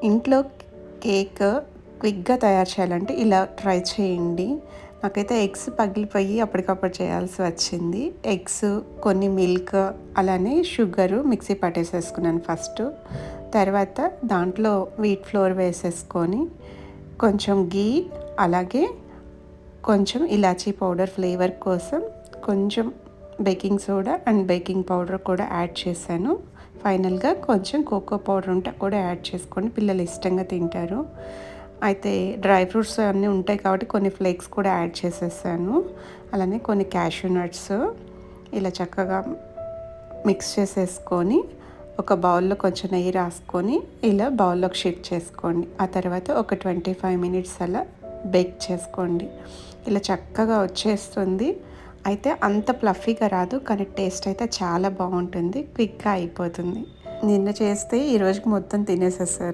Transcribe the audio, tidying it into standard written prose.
ఇంట్లో కేక్ క్విక్‌గా తయారు చేయాలంటే ఇలా ట్రై చేయండి. నాకైతే ఎగ్స్ పగిలిపోయి అప్పటికప్పుడు చేయాల్సి వచ్చింది. ఎగ్స్, కొన్ని మిల్క్, అలానే షుగరు మిక్సీ పట్టేసేసుకున్నాను ఫస్టు. తర్వాత దాంట్లో వీట్ ఫ్లోర్ వేసేసుకొని, కొంచెం ఘీ, అలాగే కొంచెం ఇలాచీ పౌడర్ ఫ్లేవర్ కోసం, కొంచెం baking soda and baking powder కూడా యాడ్ చేశాను. ఫైనల్‌గా కొంచెం కోకో పౌడర్ ఉంటే కూడా యాడ్ చేసుకోండి. పిల్లలు ఇష్టంగా తింటారు. అయితే డ్రై ఫ్రూట్స్ అన్నీ ఉంటాయి కాబట్టి కొన్ని ఫ్లేక్స్ కూడా యాడ్ చేసేసాను. అలానే కొన్ని క్యాష్యూ నట్స్ ఇలా చక్కగా మిక్స్ చేసేసుకొని, ఒక బౌల్‌లో కొంచెం నెయ్యి రాసుకొని ఇలా బౌల్‌లోకి షిఫ్ట్ చేసుకోండి. ఆ తర్వాత ఒక 25 మినిట్స్ అలా బేక్ చేసుకోండి. ఇలా చక్కగా వచ్చేస్తుంది. అయితే అంత ఫ్లఫీగా రాదు, కానీ టేస్ట్ అయితే చాలా బాగుంటుంది. క్విక్‌గా అయిపోతుంది. నిన్న చేస్తే ఈ రోజుకి మొత్తం తినేసేసారు.